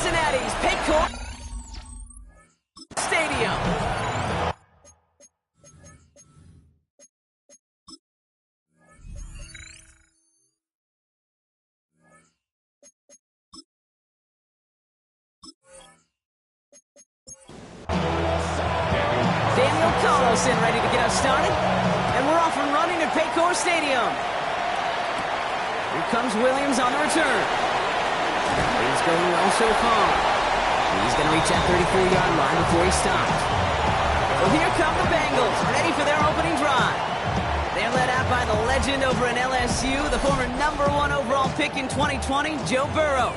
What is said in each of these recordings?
Cincinnati's Paycor Stadium. Daniel Carlson ready to get us started. And we're off and running at Paycor Stadium. Here comes Williams on the return. He's going well so far. He's going to reach that 34-yard line before he stops. Well, here come the Bengals, ready for their opening drive. They're led out by the legend over in LSU, the former #1 overall pick in 2020, Joe Burrow.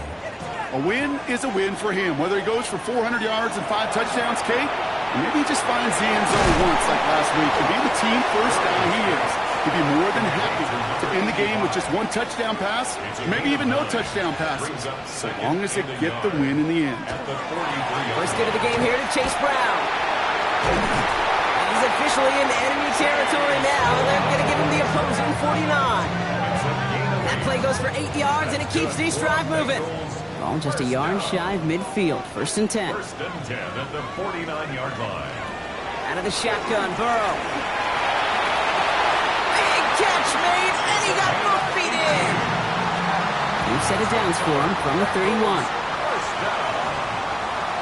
A win is a win for him, whether he goes for 400 yards and 5 touchdowns, Kate, or maybe he just finds the end zone once like last week. To be the team first down he is, he'd be more than happy to end the game with just 1 touchdown pass, maybe even no touchdown passes, so long as they get the win in the end. First get of the game here to Chase Brown. And he's officially in enemy territory now. They're going to give him the opposing 49. That play goes for 8 yards, and it keeps this drive moving. Ball just a yard shy of midfield. 1st and 10. 1st and 10 at the 49-yard line. Out of the shotgun, Burrow. Big catch made, and he got both feet in. New set of downs for him from the 31. First down.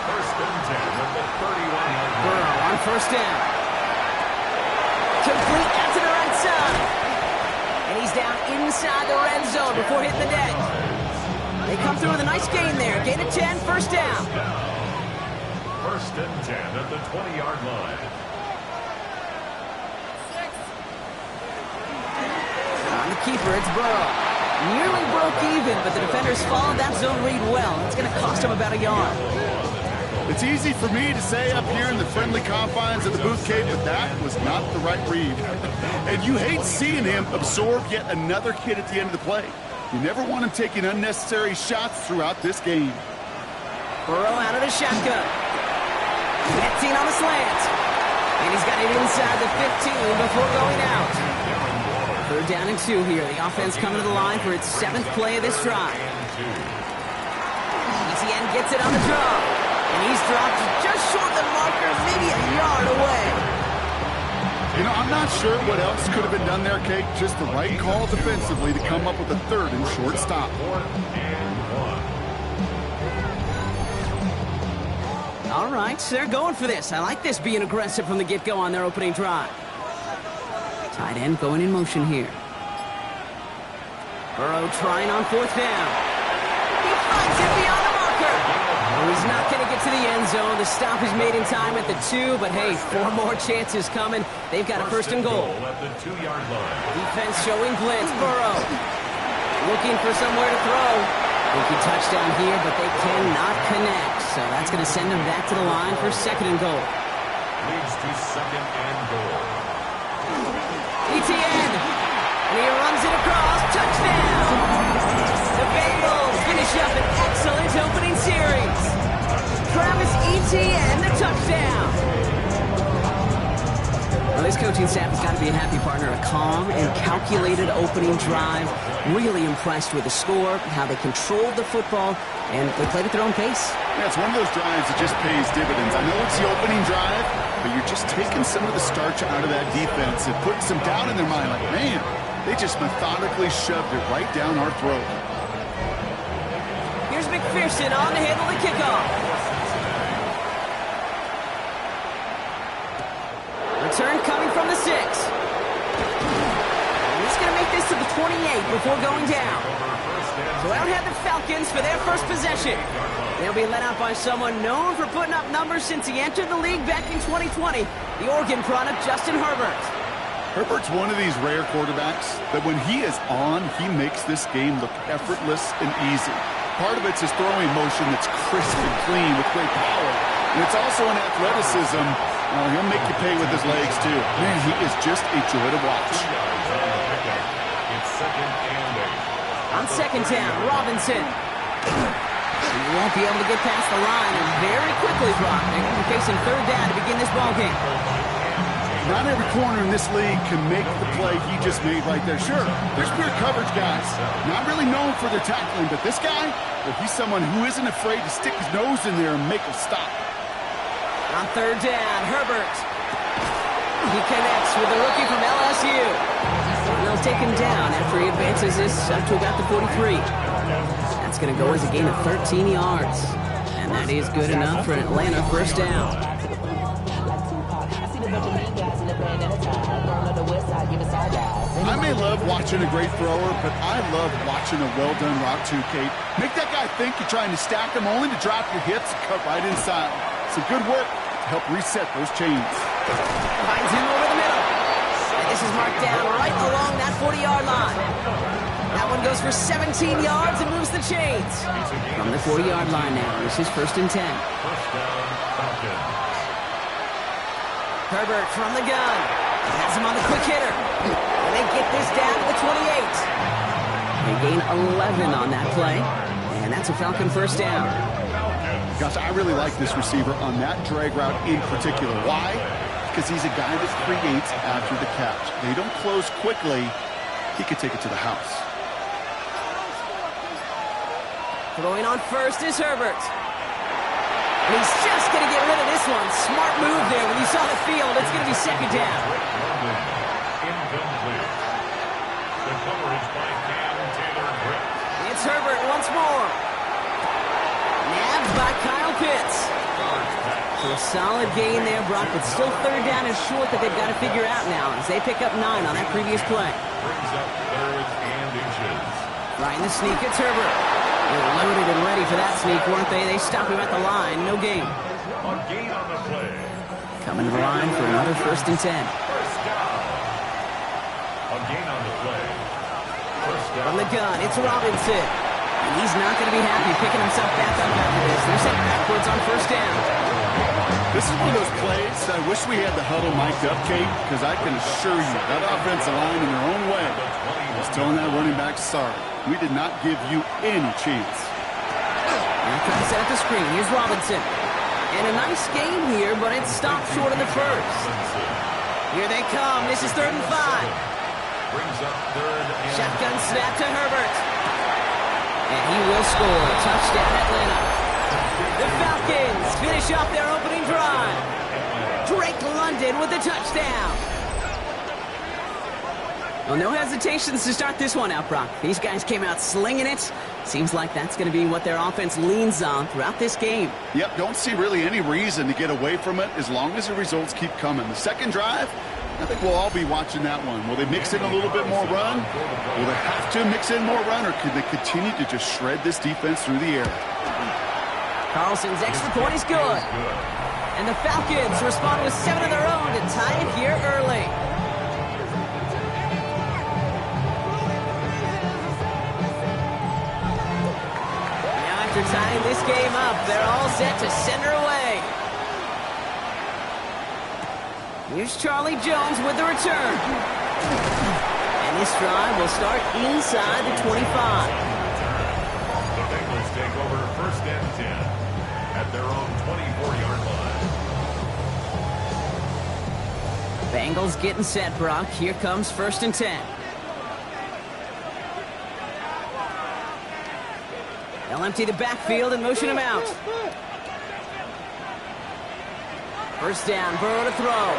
1st and 10 at the 31-yard line. Burrow on 1st down. Complete out to the right side. And he's down inside the red zone before hitting the net. They come through with a nice gain there. Gain of 10, 1st down. 1st and 10 at the 20-yard line. On the keeper, it's Burrow. Nearly broke even, but the defenders followed that zone read well. It's going to cost him about a yard. It's easy for me to say up here in the friendly confines of the booth, Kate, but that was not the right read. And you hate seeing him absorb yet another hit at the end of the play. You never want him taking unnecessary shots throughout this game. Burrow out of the shotgun. 15 on the slant. And he's got it inside the 15 before going out. 3rd down and 2 here. The offense coming to the line for its 7th play of this drive. ETN gets it on the draw. And he's dropped just short of the marker, maybe a yard away. You know, I'm not sure what else could have been done there, Kate. Just the right call defensively to come up with a 3rd and short stop. 4th and 1. All right, so they're going for this. I like this being aggressive from the get-go on their opening drive. Tight end going in motion here. Burrow trying on 4th down. He finds it beyond the marker. Oh, he's not going to get to the end zone. The stop is made in time at the 2, but hey, 4 more chances coming. They've got a 1st and goal. At the 2-yard line. Defense showing blitz. Burrow looking for somewhere to throw. Rookie touchdown here, but they cannot connect. So that's going to send them back to the line for 2nd and goal. Leads to 2nd and goal. ETN. And he runs it across. Touchdown. The Bengals finish up an excellent opening series. Travis Etienne, the touchdown. Well, this coaching staff has got to be a happy partner. A calm and calculated opening drive. Really impressed with the score, how they controlled the football, and they played at their own pace. Yeah, it's one of those drives that just pays dividends. I know it's the opening drive, but you're just taking some of the starch out of that defense and putting some doubt in their mind. Like, man, they just methodically shoved it right down our throat. Here's McPherson on to handle the kickoff. Return coming from the 6. He's going to make this to the 28 before going down. So out head the Falcons for their first possession. They'll be led out by someone known for putting up numbers since he entered the league back in 2020, the Oregon product, Justin Herbert. Herbert's one of these rare quarterbacks that when he is on, he makes this game look effortless and easy. Part of it's his throwing motion that's crisp and clean with great power. And it's also an athleticism. He'll make you pay with his legs, too. Man, he is just a joy to watch. It's 2nd and 8. On 2nd down, Robinson. He won't be able to get past the line and very quickly blocked. They're going to be facing 3rd down to begin this ballgame. Not every corner in this league can make the play he just made right there. Sure, there's pure coverage guys, not really known for their tackling, but this guy, well, he's someone who isn't afraid to stick his nose in there and make a stop. On third down, Herbert. He connects with the rookie from LSU. And they'll take him down after he advances this up to about the 43. That's going to go as a gain of 13 yards. And that is good enough for an Atlanta first down. I may love watching a great thrower, but I love watching a well-done route too, Kate. Make that guy think you're trying to stack him only to drop your hips and cut right inside. Some good work to help reset those chains. Finds him over the middle. And this is marked down right along that 40-yard line. That one goes for 17 yards and moves the chains. From the 40-yard line now, this is first and 10. First down, Falcons. Herbert from the gun. Has him on the quick hitter. And they get this down to the 28. They gain 11 on that play. And that's a Falcon first down. Gosh, I really like this receiver on that drag route in particular. Why? Because he's a guy that creates after the catch. They don't close quickly. He could take it to the house. Throwing on first is Herbert. And he's just going to get rid of this one. Smart move there when you saw the field. It's going to be second down. Incomplete. The coverage by Cam Taylor-Britt. It's Herbert once more. Nabbed by Kyle Pitts. So a solid gain there, Brock, but still third down is short that they've got to figure out now as they pick up 9 on that previous play. Brings up third and inches. Trying the sneak, it's Herbert. They were loaded and ready for that sneak, weren't they? They stop him at the line, no gain. A gain on the play. Coming to the line for another first and 10. First down. A gain on the play. First down. From the gun, it's Robinson. And he's not going to be happy picking himself back up after this. They're set backwards on first down. This is one of those plays I wish we had the huddle mic'd up, Kate, because I can assure you that offensive line in their own way was telling that running back, sorry, we did not give you any chance. Now trying to set up the screen. Here's Robinson. And a nice game here, but it's stopped short of the first. Here they come. This is 3rd and 5. Brings up third and Shotgun snap to Herbert. And he will score. Touchdown, Atlanta. The Falcons finish off their opening drive. Drake London with the touchdown. Well, no hesitations to start this one out, Brock. These guys came out slinging it. Seems like that's going to be what their offense leans on throughout this game. Yep, don't see really any reason to get away from it as long as the results keep coming. The second drive, I think we'll all be watching that one. Will they mix in a little bit more run? Will they have to mix in more run, or could they continue to just shred this defense through the air? Carlson's extra point is good. And the Falcons respond with 7 of their own to tie it here early. Now after tying this game up, they're all set to send her away. Here's Charlie Jones with the return. And this drive will start inside the 25. the Bengals take over first and 10 at their own 24-yard line. Bengals getting set, Brock. Here comes first and 10. They'll empty the backfield and motion him out. First down, Burrow to throw.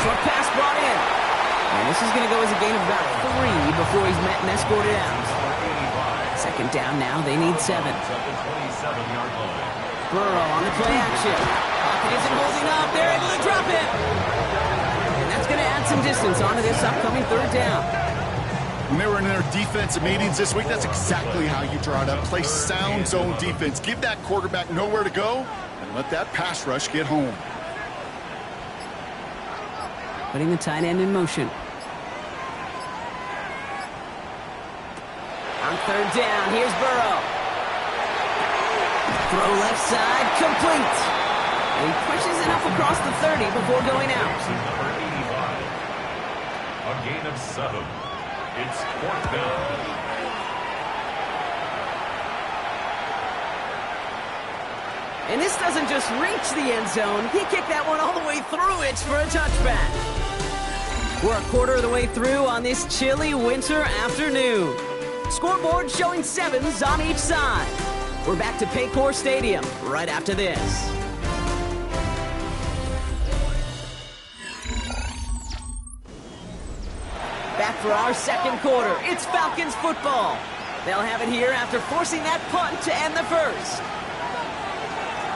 Short pass brought in. And this is going to go as a gain of about 3 before he's met and escorted out. Second down now, they need 7. At the 27-yard line. Burrow on the play action. Pocket isn't holding up. They're able to drop it. And that's going to add some distance onto this upcoming third down. When they were in their defensive meetings this week, that's exactly how you draw it up. Play sound zone defense. Give that quarterback nowhere to go and let that pass rush get home. Putting the tight end in motion. On third down, here's Burrow. Throw left side, complete. And he pushes it up across the 30 before going out. Number 85. A gain of 7. It's 4th down. And this doesn't just reach the end zone. He kicked that one all the way through it for a touchback. We're a quarter of the way through on this chilly winter afternoon. Scoreboard showing 7s on each side. We're back to Paycor Stadium right after this. Back for our second quarter. It's Falcons football. They'll have it here after forcing that punt to end the first.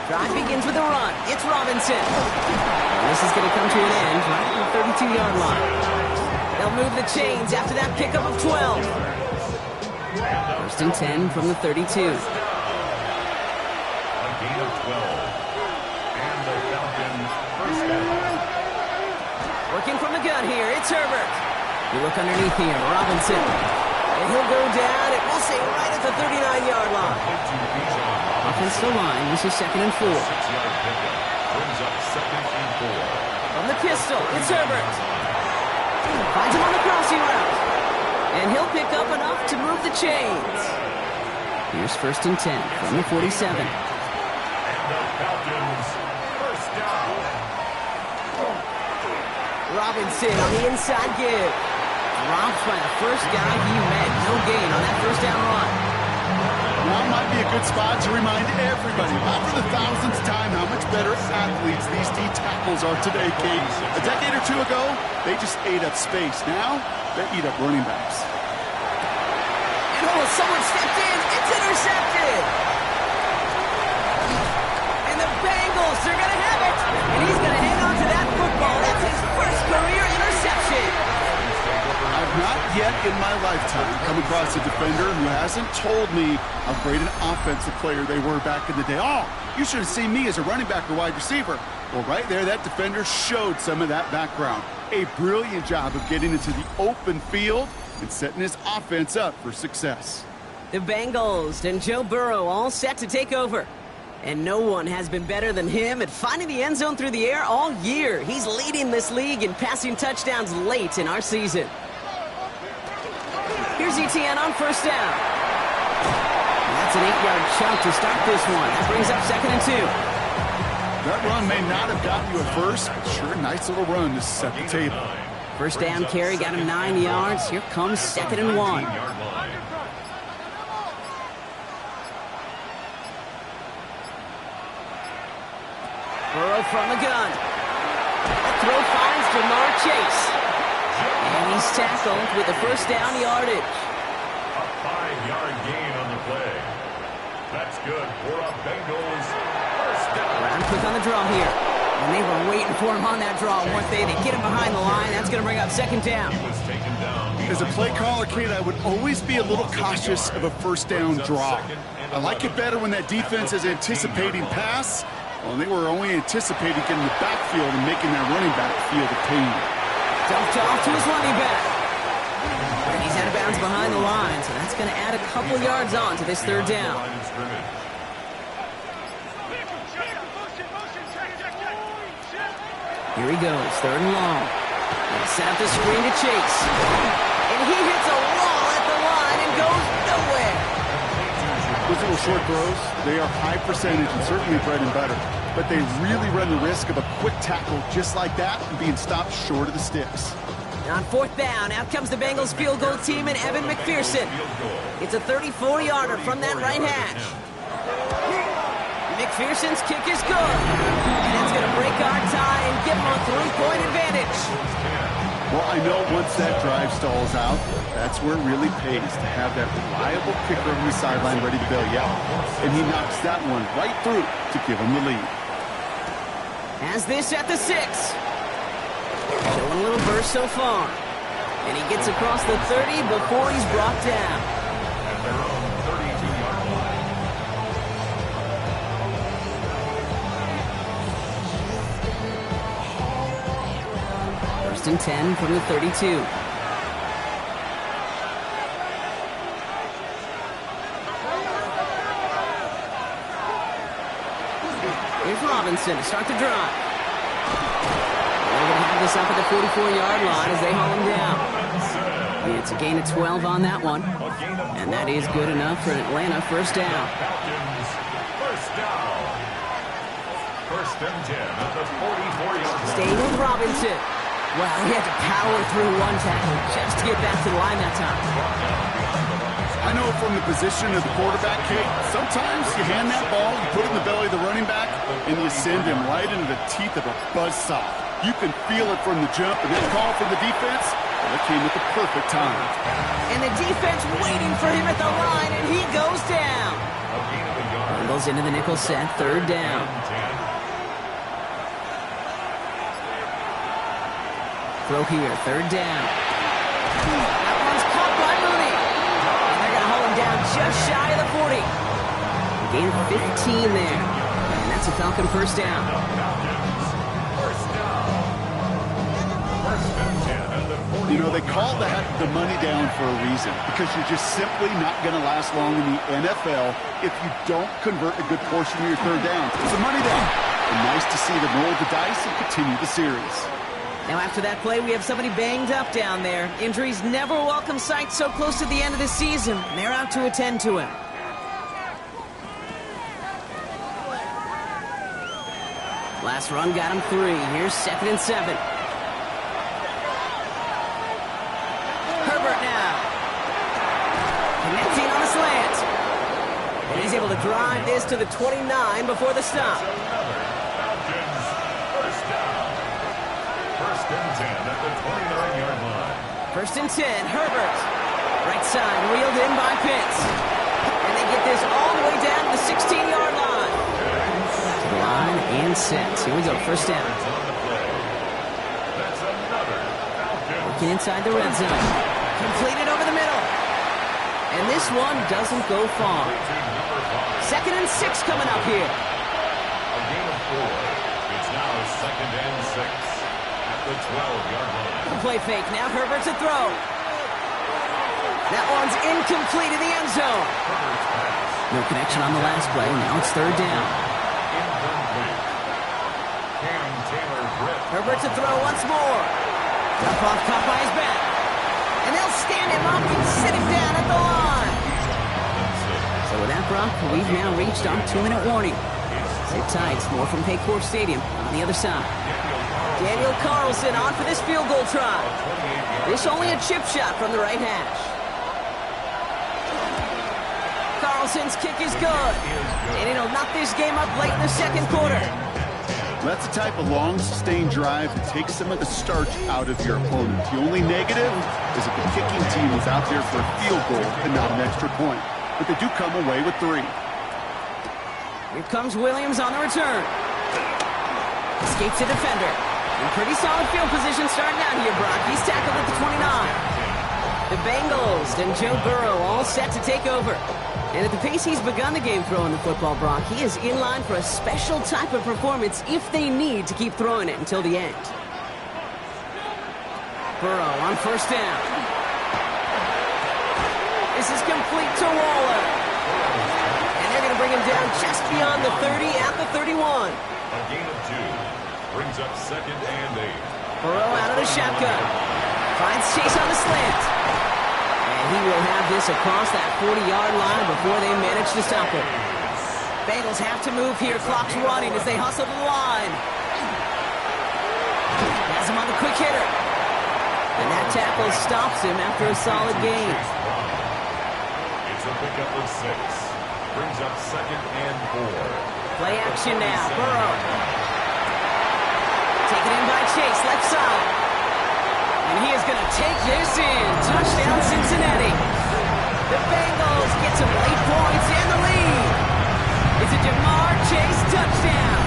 Drive begins with a run. It's Robinson. And this is going to come to an end right at the 32-yard line. They'll move the chains after that pickup of 12. First and 10 from the 32. A gain of 12. And the Falcons first down. Working from the gun here. It's Herbert. You look underneath here. Robinson. And he'll go down. It will say right at the 39-yard line. Offensive line. This is 2nd and 4. 6-yard pickup. Brings up 2nd and 4. From the pistol. It's Herbert. Finds him on the crossing route. And he'll pick up enough to move the chains. Here's 1st and 10 from the 47. And the Falcons first down. Robinson on the inside give. Dropped by the first guy he met. No gain on that first down run. Now might be a good spot to remind everybody, not for the thousandth time, how much better athletes these D tackles are today, Kate. A decade or two ago, they just ate up space. Now, they eat up running backs. And oh, someone stepped in. It's intercepted. And the Bengals, they're going to have it. And he's going to hang on to that football. That's his first career interception. I've not yet in my lifetime come across a defender who hasn't told me how great an offensive player they were back in the day. Oh, you should have seen me as a running back or wide receiver. Well, right there, that defender showed some of that background. A brilliant job of getting into the open field and setting his offense up for success. The Bengals and Joe Burrow all set to take over. And no one has been better than him at finding the end zone through the air all year. He's leading this league in passing touchdowns late in our season. Here's Etienne on first down. And that's an 8-yard chunk to start this one. That brings up 2nd and 2. That run may not have gotten you a first, but sure, nice little run to set the table. First down carry got him 9 yards. Here comes 2nd and 1. Burrow from the gun. That throw finds Jamar Chase. And he's tackled with the first down yardage. A 5-yard gain on the play. That's good for a Bengals first down. Brown quick on the draw here. And they were waiting for him on that draw, weren't they? They get him behind the line. That's going to bring up 2nd down. He was taken down. As a play caller, Kate, I would always be a little cautious of a first down draw. I like it better when that defense is anticipating pass. Well, they were only anticipating getting the backfield and making that running back feel the pain. Dumped off to his running back. And he's out of bounds behind the line, so that's going to add a couple yards on to this 3rd down. Here he goes, 3rd and long. They set up the screen to Chase. And he hits a wall at the line and goes nowhere. Those little short throws, they are high percentage and certainly bread and butter. But they really run the risk of a quick tackle just like that and being stopped short of the sticks. On 4th down, out comes the Bengals field goal team and Evan McPherson. It's a 34-yarder from that right hash. McPherson's kick is good. And it's going to break our tie and give him a 3-point advantage. Well, I know once that drive stalls out, that's where it really pays to have that reliable kicker on the sideline ready to bail you out. And he knocks that one right through to give him the lead. Has this at the 6. Showing a little burst so far. And he gets across the 30 before he's brought down. At their own 32-yard line. First and 10 from the 32. Here's Robinson to start the drive. They're going to have this up at the 44-yard line as they haul him down. And it's a gain of 12 on that one. And that is good enough for an Atlanta first down. Falcons first down. First and 10 at the 44-yard line. Staying with Robinson. Well, he had to power through one tackle just to get back to the line that time. I know from the position of the quarterback, Kate, sometimes you hand that ball, you put it in the belly of the running back, and you send him right into the teeth of a buzzsaw. You can feel it from the jump, and that call from the defense, well, it came at the perfect time. And the defense waiting for him at the line, and he goes down. Bengals into the nickel set, third down. Throw here, third down. That one's caught by Mooney. And they're going to hold him down just shy of the 40. Gain of 15 there. And that's a Falcon first down. You know, they call that the money down for a reason, because you're just simply not going to last long in the NFL if you don't convert a good portion of your third down. It's a money down. And nice to see them roll the dice and continue the series. Now after that play, we have somebody banged up down there. Injuries never a welcome sight so close to the end of the season. And they're out to attend to him. Last run got him 3. Here's 2nd and 7. Herbert now. Connecting on a slant. And he's able to drive this to the 29 before the stop. First and 10 at the 29-yard line. First and 10, Herbert. Right side, reeled in by Pitts. And they get this all the way down to the 16-yard line. To the line and set. Here we go, first down. Working inside the red zone. Completed over the middle. And this one doesn't go far. 2nd and 6 coming up here. A gain of 4. It's now 2nd and 6. The 12-yard line. Play fake. Now Herbert's a throw. That one's incomplete in the end zone. No connection on the last play. Now it's third down. Herbert's a throw once more. Dump off caught by his back. And they'll stand him up and sit him down at the line. So with that, Brock, we've now reached our 2-minute warning. Sit tight. More from Paycor Stadium on the other side. Daniel Carlson on for this field goal try. This only a chip shot from the right hash. Carlson's kick is good. And it'll knock this game up late in the second quarter. That's the type of long, sustained drive that takes some of the starch out of your opponent. The only negative is that the kicking team is out there for a field goal and not an extra point. But they do come away with 3. Here comes Williams on the return. Escapes a defender. In pretty solid field position starting out here, Brock. He's tackled at the 29. The Bengals and Joe Burrow all set to take over. And at the pace he's begun the game throwing the football, Brock, he is in line for a special type of performance if they need to keep throwing it until the end. Burrow on first down. This is complete to Waller. And they're going to bring him down just beyond the 30 at the 31. A gain of 2. Brings up 2nd and 8. Burrow out of the shotgun. Finds Chase on the slant. And he will have this across that 40-yard line before they manage to stop him. Bengals have to move here. Clock's running as they hustle to the line. Has him on the quick hitter. And that tackle stops him after a solid gain. It's a pickup of 6. Brings up 2nd and 4. Play action now. Burrow. Taken in by Chase, left side. And he is going to take this in. Touchdown, Cincinnati. The Bengals get some late points and the lead. It's a Jamar Chase touchdown.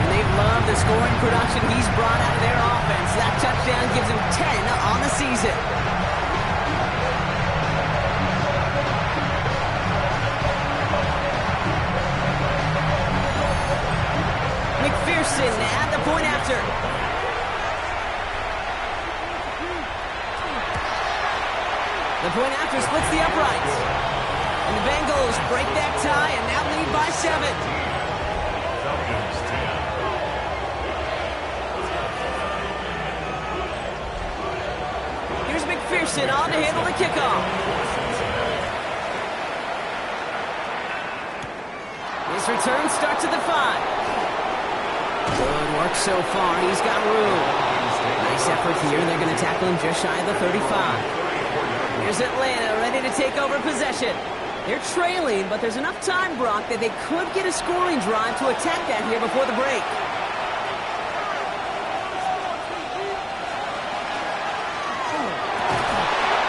And they love the scoring production he's brought out of their offense. That touchdown gives him 10 on the season. McPherson at the point after. The point after splits the uprights. And the Bengals break that tie and now lead by 7. Falcons 10. Here's McPherson on to handle the kickoff. His return starts at the 5. Good work so far. He's got room. Nice effort here. They're going to tackle him just shy of the 35. Here's Atlanta ready to take over possession. They're trailing, but there's enough time, Brock, that they could get a scoring drive to attack that here before the break.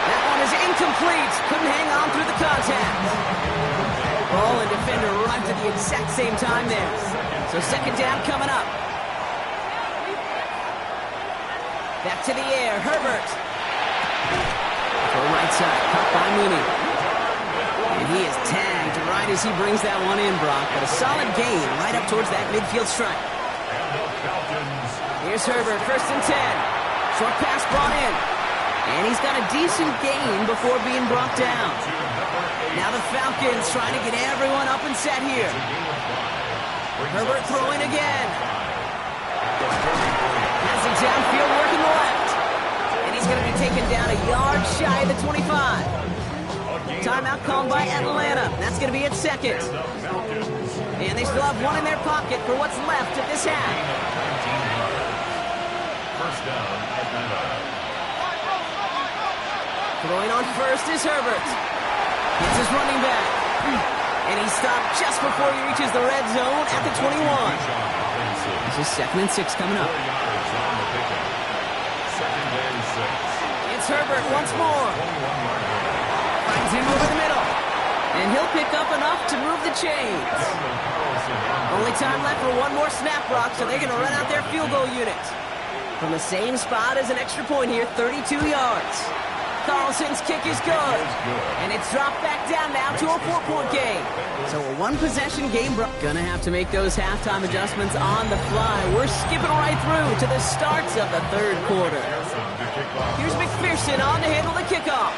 That one is incomplete. Couldn't hang on through the contact. Ball and defender arrived at the exact same time there. So second down coming up. Back to the air, Herbert. To the right side, caught by Mooney. And he is tagged right as he brings that one in, Brock. But a solid gain right up towards that midfield stripe. Here's Herbert, 1st and 10. Short pass brought in. And he's got a decent gain before being brought down. Now the Falcons trying to get everyone up and set here. Herbert throwing again. Has it downfield working the left. And he's going to be taken down a yard shy of the 25. Timeout called by Atlanta. That's going to be at 2nd. And they still have one in their pocket for what's left of this half. First down, Atlanta. Throwing on first is Herbert. It's his running back. And he stopped just before he reaches the red zone at the 21. This is 2nd and 6 coming up. It's Herbert once more. Finds him over the middle. And he'll pick up enough to move the chains. Only time left for one more snap, Brock, so they're going to run out their field goal unit. From the same spot as an extra point here, 32 yards. Carlson's kick is good. And it's dropped back down now to a 4-point game. So a one-possession game. Gonna have to make those halftime adjustments on the fly. We're skipping right through to the starts of the 3rd quarter. Here's McPherson on to handle the kickoff.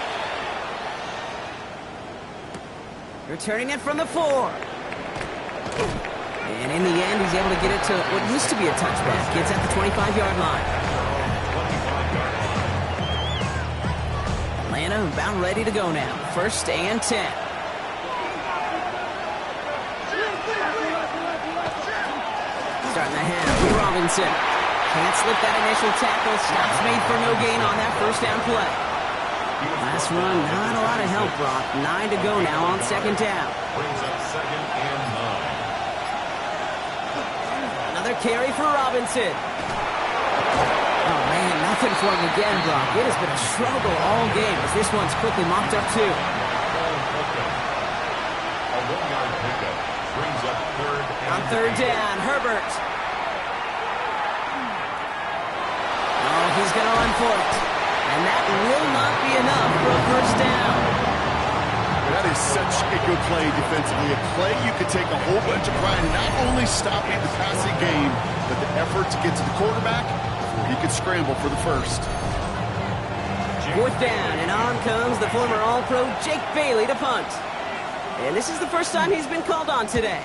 Returning it from the 4. And in the end, he's able to get it to what used to be a touchback. Gets at the 25-yard line. Atlanta about ready to go now. 1st and 10. Starting the half with Robinson. Can't slip that initial tackle. Stops made for no gain on that 1st down play. Last run, not a lot of help, Brock. 9 to go now on 2nd down. Brings up 2nd and 9. Another carry for Robinson. Oh, man, nothing for him again, Brock. It has been a struggle all game as this one's quickly mopped up, too. A 1-yard pickup brings up 3rd and On 3rd down, Herbert. Oh, he's going to run for it. And that will not be enough for a 1st down. That is such a good play defensively. A play you could take a whole bunch of pride in, not only stopping the passing game, but the effort to get to the quarterback before he could scramble for the 1st. 4th down, and on comes the former All-Pro Jake Bailey to punt. And this is the first time he's been called on today.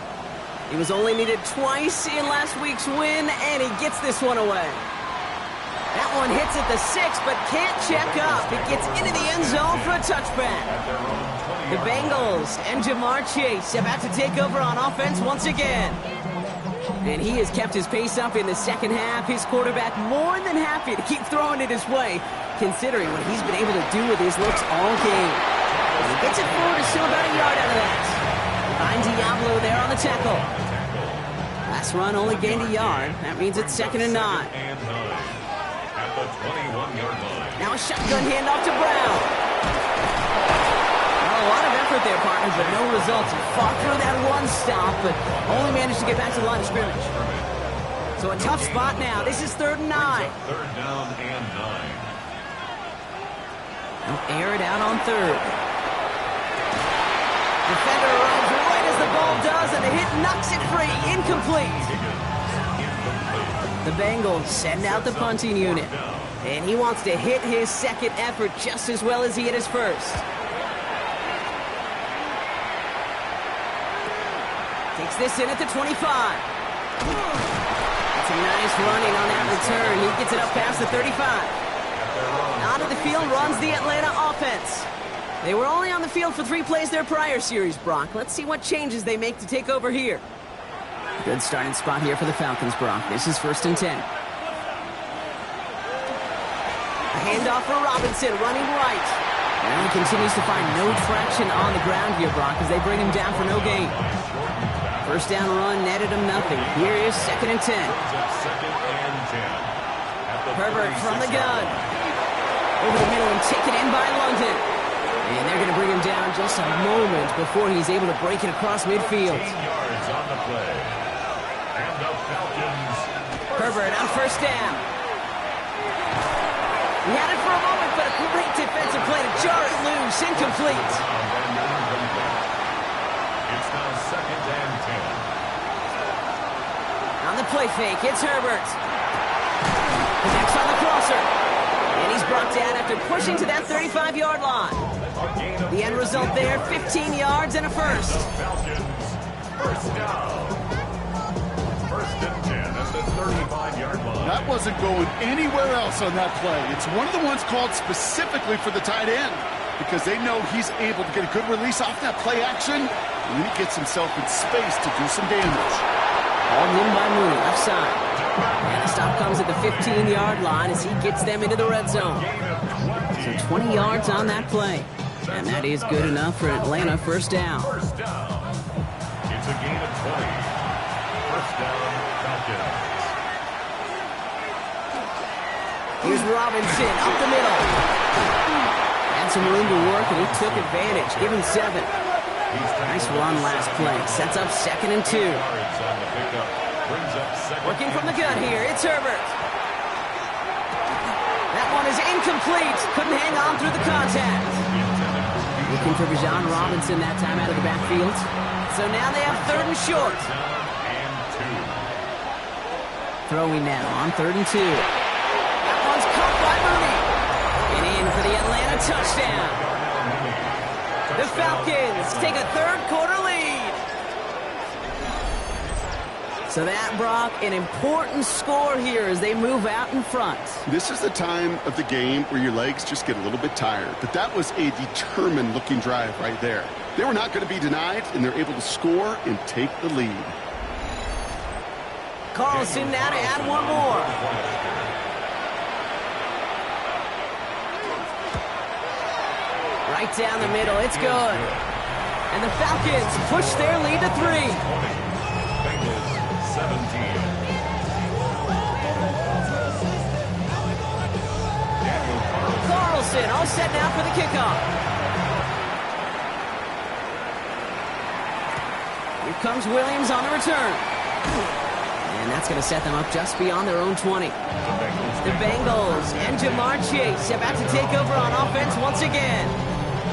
He was only needed twice in last week's win, and he gets this one away. That one hits at the 6, but can't check up. It gets into the end zone for a touchback. The Bengals and Jamar Chase about to take over on offense once again. And he has kept his pace up in the 2nd half. His quarterback more than happy to keep throwing it his way, considering what he's been able to do with his looks all game. And he gets it forward to still about a yard out of that. Finds Diablo there on the tackle. Last run only gained a yard. That means it's 2nd and 9. At the 21-yard line. Now a shotgun handoff to Brown. Well, a lot of effort there, partner, but no results. He fought through that one stop, but only managed to get back to the line of scrimmage. So a tough spot now. This is 3rd and 9. 3rd down and 9. They'll air it out on 3rd. Defender arrives right as the ball does, and the hit knocks it free. Incomplete. The Bengals send out the punting unit. And he wants to hit his 2nd effort just as well as he hit his 1st. Takes this in at the 25. That's a nice running on that return. He gets it up past the 35. Out of the field runs the Atlanta offense. They were only on the field for 3 plays their prior series, Brock. Let's see what changes they make to take over here. Good starting spot here for the Falcons, Brock. This is 1st and 10. A handoff for Robinson, running right. And he continues to find no traction on the ground here, Brock, as they bring him down for no gain. First down run netted him nothing. Here is 2nd and 10. Herbert from the gun. Over the middle and taken in by London. And they're going to bring him down just a moment before he's able to break it across midfield. 10 yards on the play. And the Falcons. Herbert on 1st down. He had it for a moment, but a great defensive play to jar it loose. Incomplete. It's now 2nd and 10. On the play fake, it's Herbert. Connects on the crosser. And he's brought down after pushing to that 35-yard line. The end result there, 15 yards and a first. Falcons, first down. 1st and 10 at the 35-yard line. That wasn't going anywhere else on that play. It's one of the ones called specifically for the tight end because they know he's able to get a good release off that play action, and then he gets himself in space to do some damage. Hauled in by Mooney, left side. And the stop comes at the 15-yard line as he gets them into the red zone. So 20 yards on that play. And that is good enough for Atlanta, 1st down. First down. It's a gain of 20. First down, Falcons. Here's Robinson up the middle. Had some room to work, and he took advantage. Give him 7. Nice run last play. Sets up 2nd and 2. Yards on the pickup. Brings up 2nd. Working from the gun here, it's Herbert. That one is incomplete. Couldn't hang on through the contact. Looking for Bijan Robinson that time out of the backfield. So now they have 3rd and short. And 2. Throwing now on 3rd and 2. That one's caught by Mooney. And in for the Atlanta touchdown. The Falcons take a 3rd-quarter lead. So that, Brock, an important score here as they move out in front. This is the time of the game where your legs just get a little bit tired. But that was a determined-looking drive right there. They were not going to be denied, and they're able to score and take the lead. Carlson now to add one more. Right down the middle, it's good. And the Falcons push their lead to 3. Bengals 17. Carlson all set now for the kickoff. Here comes Williams on the return. And that's going to set them up just beyond their own 20. The Bengals and Jamar Chase about to take over on offense once again.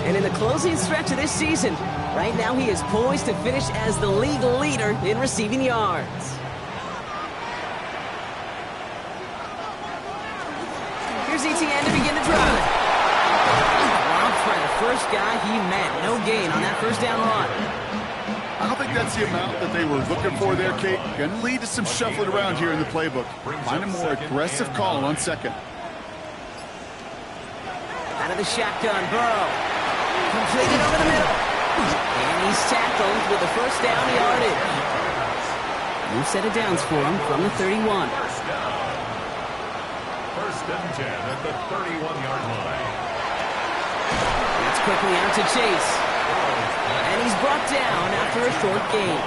And in the closing stretch of this season, right now he is poised to finish as the league leader in receiving yards. Here's ETN to begin the drive. Robbed by the first guy he met. No gain on that 1st down run. I don't think that's the amount that they were looking for there, Kate. Going to lead to some shuffling around here in the playbook. Find a more aggressive call on 2nd. Out of the shotgun, Burrow. Completed over the middle. And he's tackled with the 1st down yardage. New set of downs for him from the 31. First down. 1st and 10 at the 31-yard line. That's quickly out to Chase. And he's brought down after a short gain.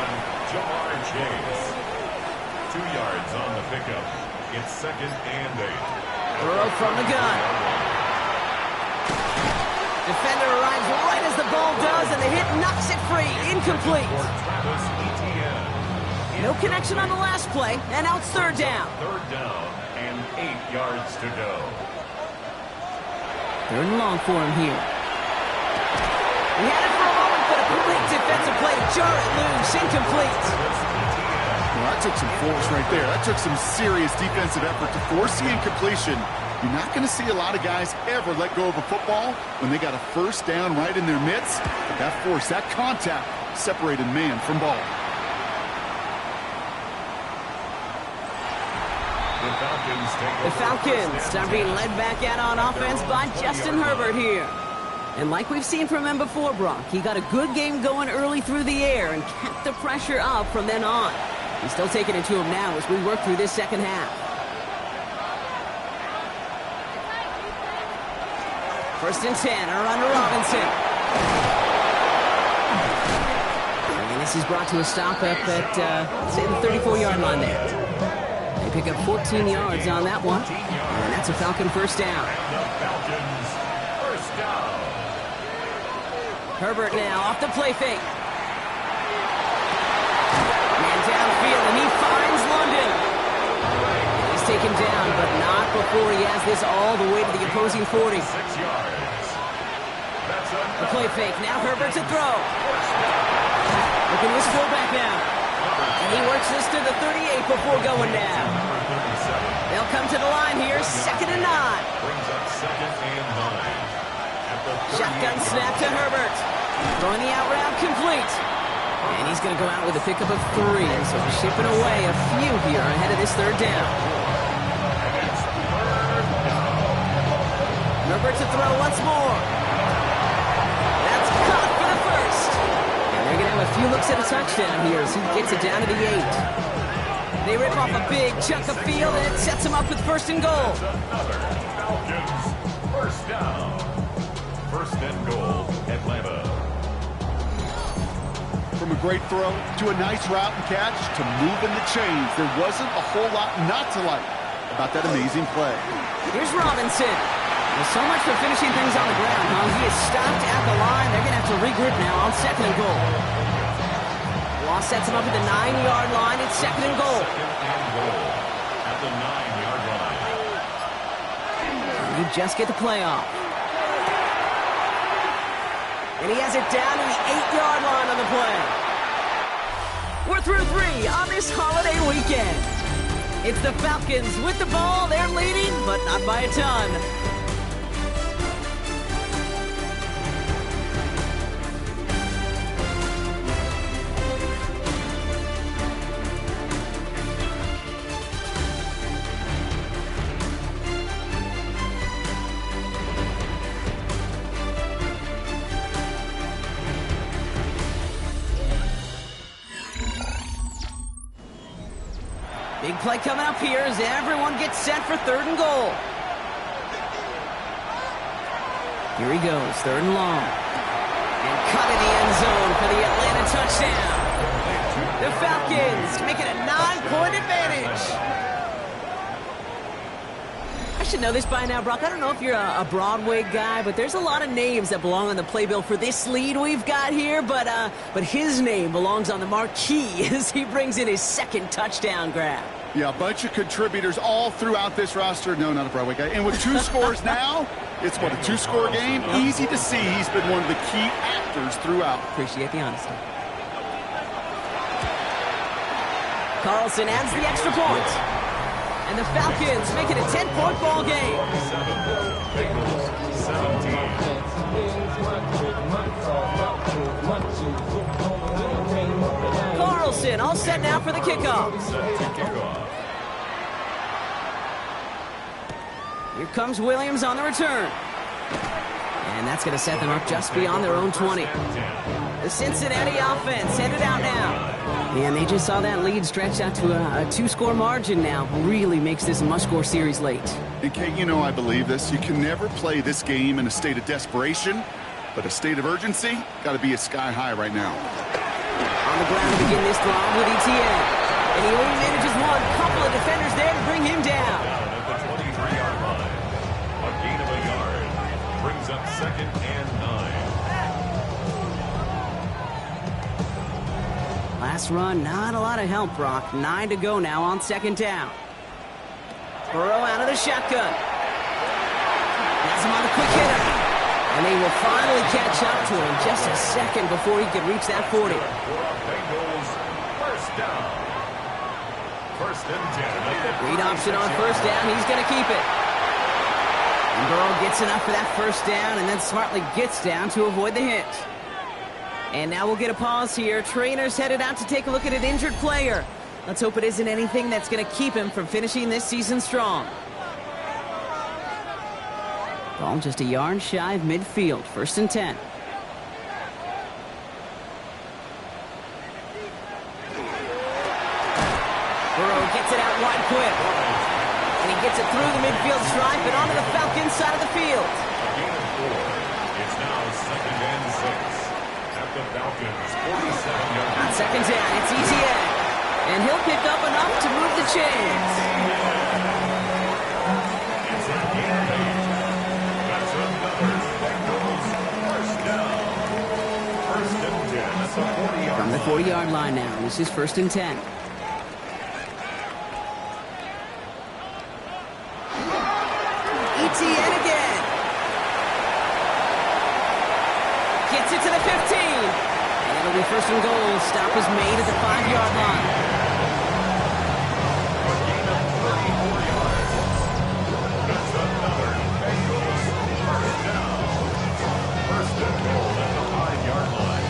Jamar Chase. 2 yards on the pickup. It's 2nd and 8. Burrow from the gun. Defender arrives right as the ball does, and the hit knocks it free. Incomplete. Travis Etienne. No connection on the last play, and now it's 3rd down. 3rd down and 8 yards to go. 3rd and long for him here. He had it for a moment, but a complete defensive play to jar it loose. Incomplete. Well, that took some force right there. That took some serious defensive effort to force the incompletion. You're not going to see a lot of guys ever let go of a football when they got a 1st down right in their midst. But that force, that contact, separated man from ball. The Falcons are being led back out on offense by Justin Herbert here. And like we've seen from him before, Brock, he got a good game going early through the air and kept the pressure up from then on. He's still taking it to him now as we work through this second half. First and 10, around to Robinson. And this is brought to a stop up at, say, the 34-yard line there. They pick up 14 yards on that one, and that's a Falcon first down. Herbert now off the play fake. Man downfield, and he finds London. He's taken down, but not before he has this all the way to the opposing 40. 6 yards. The play fake. Now Herbert to throw. Look at his fullback now. And he works this to the 38 before going down. They'll come to the line here. 2nd and 9. Brings up 2nd and 9. Shotgun snap to Herbert. Throwing the out route complete. And he's going to go out with a pickup of 3. So shipping away a few here ahead of this 3rd down. Herbert to throw once more. That's caught for the first. And they're going to have a few looks at a touchdown here as he gets it down to the 8. They rip off a big chunk of field and it sets them up with 1st and goal. Falcons first down. 1st and goal, Atlanta. From a great throw to a nice route and catch to moving the chains, there wasn't a whole lot not to like about that amazing play. Here's Robinson. There's so much for finishing things on the ground, huh? He is stopped at the line. They're going to have to regroup now on 2nd and goal. Law sets him up at the 9-yard line. It's 2nd and goal. 2nd and goal at the 9-yard line. You just get the play off. And he has it down to the 8-yard line on the play. We're through 3 on this holiday weekend. It's the Falcons with the ball. They're leading, but not by a ton. Big play coming up here as everyone gets set for 3rd and goal. Here he goes, 3rd and long. And cut in the end zone for the Atlanta touchdown. The Falcons make it a 9-point advantage. I should know this by now, Brock. I don't know if you're a Broadway guy, but there's a lot of names that belong on the playbill for this lead we've got here. But his name belongs on the marquee as he brings in his 2nd touchdown grab. Yeah, a bunch of contributors all throughout this roster. No, not a Broadway guy. And with 2 scores now, it's what, a 2-score game? Easy to see he's been one of the key actors throughout. Appreciate the honesty. Carlson adds the extra point. And the Falcons make it a 10-point ball game. 17. Carlson all set now for the kickoff. Here comes Williams on the return. And that's going to set them up just beyond their own 20. The Cincinnati offense headed out now. And they just saw that lead stretch out to a 2-score margin now. Really makes this a must-score series late. And Kate, you know I believe this. You can never play this game in a state of desperation, but a state of urgency got to be at sky high right now. On the ground to begin this drive with Etienne. And he only manages one. Couple of defenders there to bring him down. At the 23-yard line. A gain of a yard. Brings up 2nd and 9. Last run, not a lot of help, Brock. 9 to go now on 2nd down. Burrow out of the shotgun. Has him on the quick hitter. And they will finally catch up to him just a second before he could reach that 40. Bengals first down. 1st and 10. Read option on 1st down. He's going to keep it. And Burrow gets enough for that 1st down and then smartly gets down to avoid the hit. And now we'll get a pause here. Trainer's headed out to take a look at an injured player. Let's hope it isn't anything that's going to keep him from finishing this season strong. Ball just a yard shy of midfield. 1st and 10. Burrow gets it out wide quick. And he gets it through the midfield stripe and onto the Falcons side of the field. Gain of 4. It's now 2nd and 6 at the Falcons' 47-yard line. On 2nd down, it's Etienne. And he'll pick up enough to move the chains. It's a gain of 8. That's another Bengals first down. 1st and 10 at the 40-yard From the line. 40-yard line now. This is 1st and 10. Etienne again. Gets it to the 15. And it'll be 1st and goal. Stop is made at the 5-yard line. A gain of 34 yards. That's another Bengals first down. 1st and goal at the 5-yard line.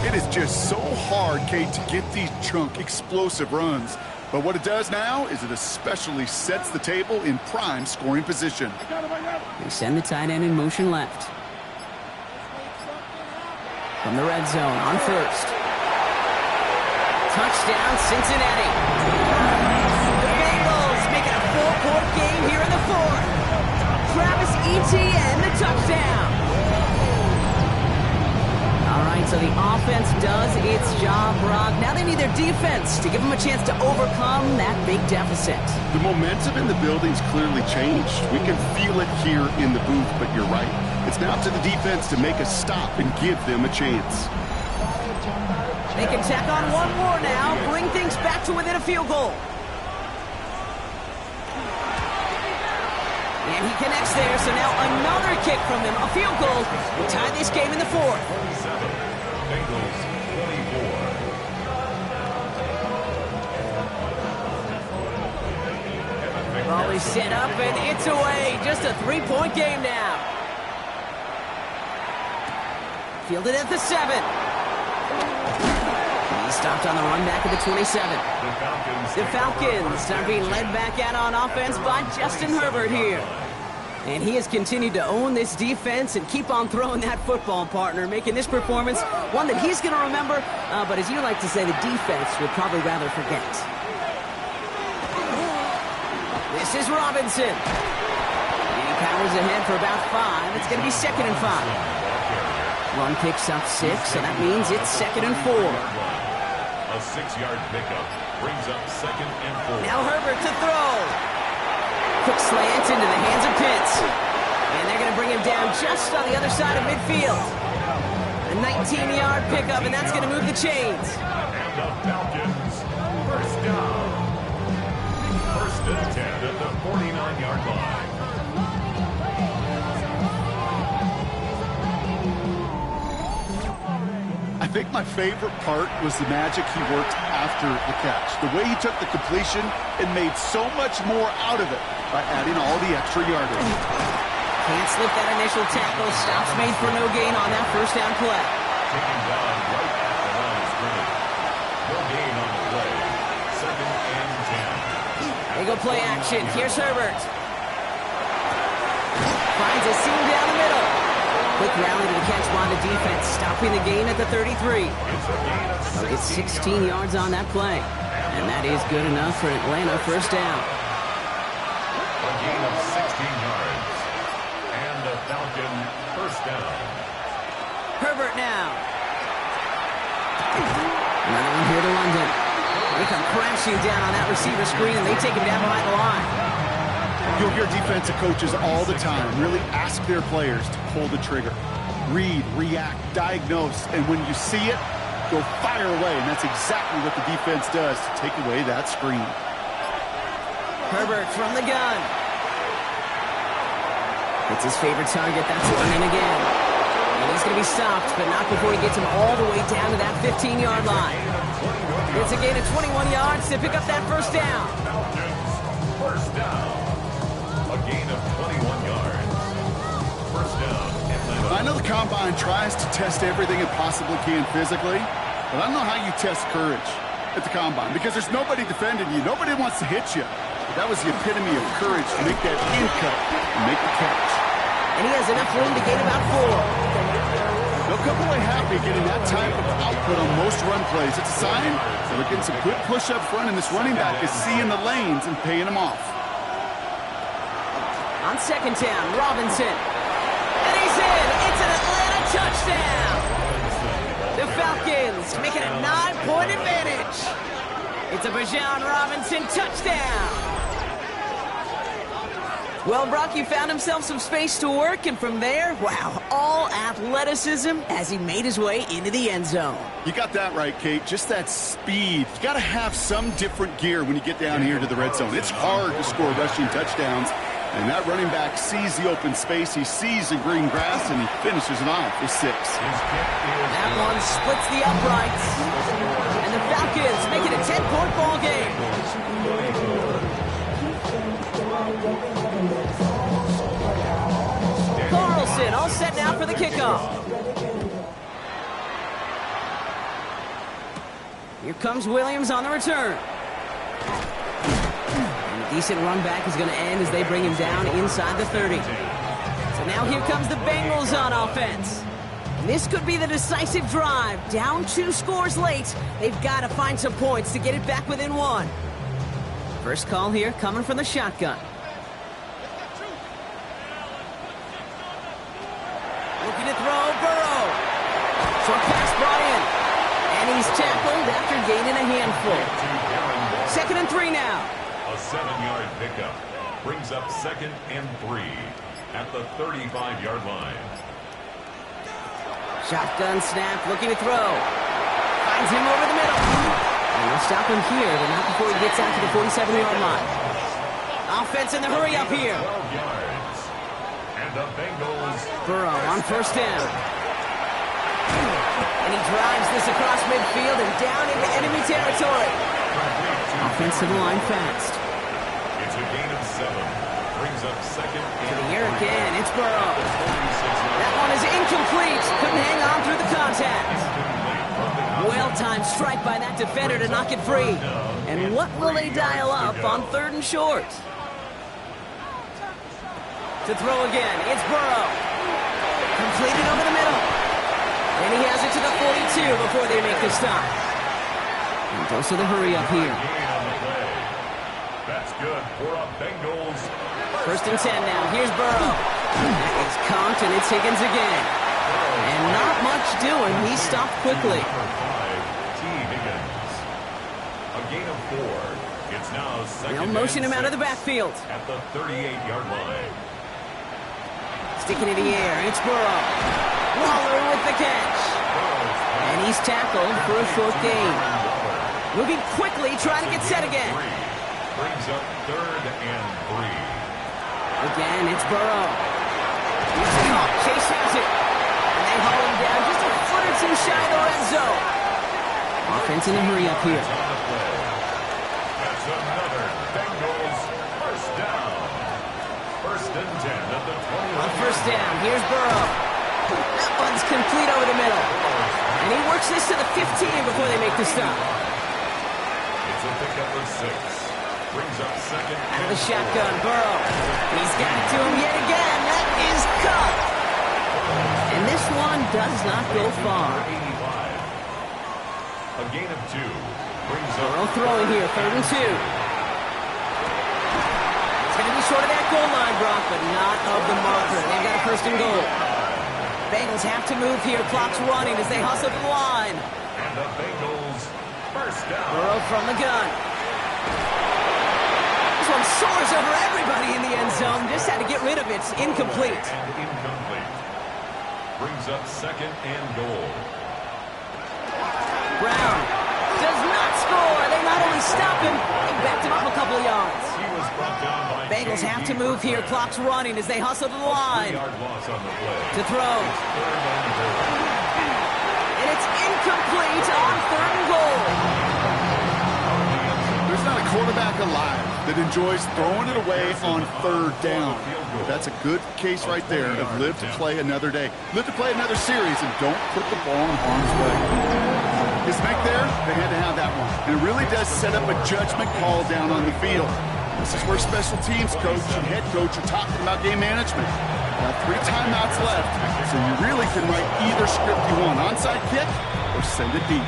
It is just so hard, Kate, to get these chunk, explosive runs. But what it does now is it especially sets the table in prime scoring position. They send the tight end in motion left. From the red zone on 1st. Touchdown, Cincinnati. The Bengals making a 4-point game here in the 4th. Travis Etienne, the touchdown. All right, so the offense does its job, Brock. Now they need their defense to give them a chance to overcome that big deficit. The momentum in the building's clearly changed. We can feel it here in the booth, but you're right. It's now up to the defense to make a stop and give them a chance. They can tack on one more now, bring things back to within a field goal. And he connects there, so now another kick from them, a field goal, to tie this game in the 4th. 47. Bengals 24. Ball is set up, and it's away. Just a 3-point game now. Fielded at the 7. He's stopped on the run back at the 27. The Falcons are being led back out on offense by Justin Herbert here. And he has continued to own this defense and keep on throwing that football, partner, making this performance one that he's going to remember, but as you like to say, the defense would probably rather forget. This is Robinson. He powers ahead for about 5. It's going to be 2nd and 5. Run picks up 6, so that means it's 2nd and 4. A 6-yard pickup brings up 2nd and 4. Now Herbert to throw. Quick slant into the hands of Pitts. And they're going to bring him down just on the other side of midfield. A 19-yard pickup, and that's going to move the chains. And the Falcons first down. 1st and 10 at the 49-yard line. I think my favorite part was the magic he worked after the catch. The way he took the completion and made so much more out of it by adding all the extra yardage. Can't slip that initial tackle. Stops made for no gain on that 1st down play. Taken down right at the line of scrimmage. No gain on the play. 2nd and 10. They go play action. Here's Herbert. Finds a seam down the middle. Quick rally to the catch by the defense, stopping the gain at the 33. They'll get 16 yards on that play. And that is good enough for Atlanta 1st down. A gain of 16 yards. And the Falcon first down. Herbert now. Another one here to London. They come crashing down on that receiver screen, and they take him down behind the line. You'll hear defensive coaches all the time really ask their players to pull the trigger. Read, react, diagnose, and when you see it, go fire away. And that's exactly what the defense does to take away that screen. Herbert from the gun. It's his favorite target. That's one in again. And he's going to be stopped, but not before he gets him all the way down to that 15-yard line. It's a gain of 21 yards to pick up that 1st down. First down. A gain of 21 yards. First down. Atlanta. I know the Combine tries to test everything it possibly can physically, but I don't know how you test courage at the Combine because there's nobody defending you. Nobody wants to hit you. But that was the epitome of courage to make that in cut and make the catch. And he has enough room to gain about 4. No Comfortably happy getting that type of output on most run plays. It's a sign that they're getting some good push up front, and this running back is seeing the lanes and paying them off. On second down, Robinson. And he's in. It's an Atlanta touchdown. The Falcons make it a 9-point advantage. It's a Bijan Robinson touchdown. Well, Brock, he found himself some space to work, and from there, wow, all athleticism as he made his way into the end zone. You got that right, Kate. Just that speed. You got to have some different gear when you get down here to the red zone. It's hard to score rushing touchdowns, and that running back sees the open space, he sees the green grass, and he finishes it off with 6. That one splits the uprights, and the Falcons make it a 10-point ball game. Carlson all set now for the kickoff. Here comes Williams on the return. And a decent run back is going to end as they bring him down inside the 30. So now here comes the Bengals on offense. And this could be the decisive drive. Down 2 scores late. They've got to find some points to get it back within 1. First call here coming from the shotgun. Looking to throw, Burrow. Short pass, Bryant. And he's tackled after gaining a handful. 2nd and 3 now. A 7-yard pickup brings up 2nd and 3 at the 35-yard line. Shotgun snap, looking to throw. Finds him over the middle. And they'll stop him here, but not before he gets out to the 47-yard line. Offense in the hurry up here. 12 yards. And the Bengals. Burrow on first down. And he drives this across midfield and down into enemy territory. Offensive line fast. It's a gain of 7. Brings up 2nd To and the air again, it's Burrow. 46. That one is incomplete. Couldn't hang on through the contact. Well-timed strike by that defender to knock it free. And what will they dial up on 3rd and short? To throw again, it's Burrow. Completed over the middle. And he has it to the 42 before they make the stop. And also the hurry up here. Gain on the play. That's good for a Bengals. 1st and 10 now. Here's Burrow. That is conked, and it's Higgins again. And not much doing. He stopped quickly. Number 5, T. Higgins. A gain of 4. It's now 2nd They'll and motion him out of the 6 backfield. at the 38-yard line. Sticking in the air, it's Burrow. Waller with the catch. And he's tackled for a short gain. Moving quickly, trying to get set again. Brings up 3rd and 3. Again, it's Burrow. He's caught. Chase has it. And they haul him down just a foot or 2 shy of the red zone. Offense in a hurry up here. On the play. That's another Bengals first down. 1st and 10 at the 20. On first down, here's Burrow. That one's complete over the middle. And he works this to the 15 before they make the stop. It's a pickup of 6. Brings up 2nd Out of and the shotgun, Burrow. He's got it to him yet again. That is cut. And this one does not go far. 85. A gain of 2. Brings Burrow up throwing here, 3rd and 2. It's going to be short of that goal line, Brock, but not of the marker. They've got a 1st and goal. Bengals have to move here. Clock's running as they hustle to the line. and the Bengals first down. Burrow from the gun. This one soars over everybody in the end zone. Just had to get rid of it. It's incomplete. And incomplete. Brings up 2nd and goal. Brown does not score. They not only stop him, they backed him up a couple of yards. He was brought down by Bengals have to move here. Clock's running as they hustle to the line. 3-yard loss on the play. To throw. Third and goal. And it's incomplete on 3rd and goal. There's not a quarterback alive that enjoys throwing it away on 3rd down. That's a good case right there of live to play another day. Live to play another series and don't put the ball in harm's way. His make there, they had to have that one. And it really does set up a judgment call down on the field. This is where special teams coach and head coach are talking about game management. Got 3 timeouts left, so you really can write either script you want. Onside kick or send it deep.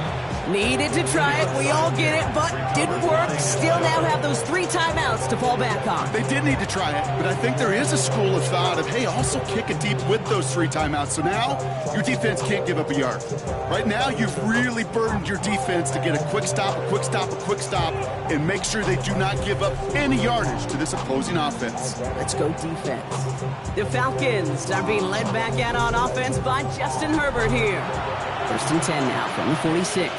Needed to try it. We all get it, but didn't work. Still now have those 3 timeouts to fall back on. They did need to try it, but I think there is a school of thought of, hey, also kick it deep with those 3 timeouts. So now your defense can't give up a yard. Right now, you've really burdened your defense to get a quick stop, a quick stop, a quick stop, and make sure they do not give up any yardage to this opposing offense. Let's go defense. The Falcons are being led back out on offense by Justin Herbert here. 1st and 10 now from the 46.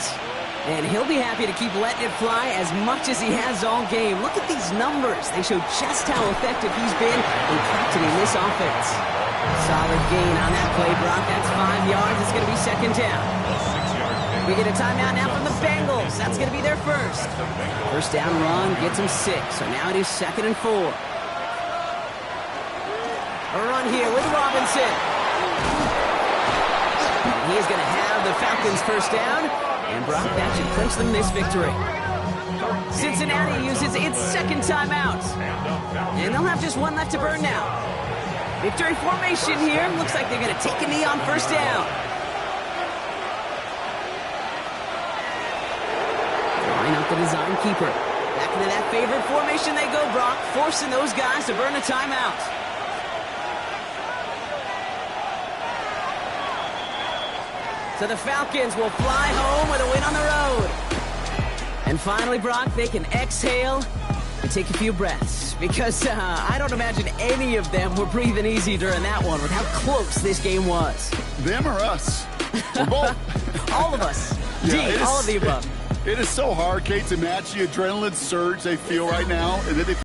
And he'll be happy to keep letting it fly as much as he has all game. Look at these numbers. They show just how effective he's been in captaining this offense. Solid gain on that play, Brock. That's 5 yards. It's going to be 2nd down. We get a timeout now from the Bengals. That's going to be their first. 1st down run gets him 6. So now it is 2nd and 4. A run here with Robinson. And he is going to have the Falcons' 1st down. And Brock, that should clinch them this victory. Cincinnati uses its 2nd timeout. And they'll have just 1 left to burn now. Victory formation here. Looks like they're going to take a knee on 1st down. Line up the design keeper. Back into that favorite formation they go, Brock, forcing those guys to burn a timeout. So the Falcons will fly home with a win on the road. And finally, Brock, they can exhale and take a few breaths. Because I don't imagine any of them were breathing easy during that one with how close this game was. Them or us? We're both. All of us. Yeah, all of the above. It is so hard, Kate, to match the adrenaline surge they feel right now. And then they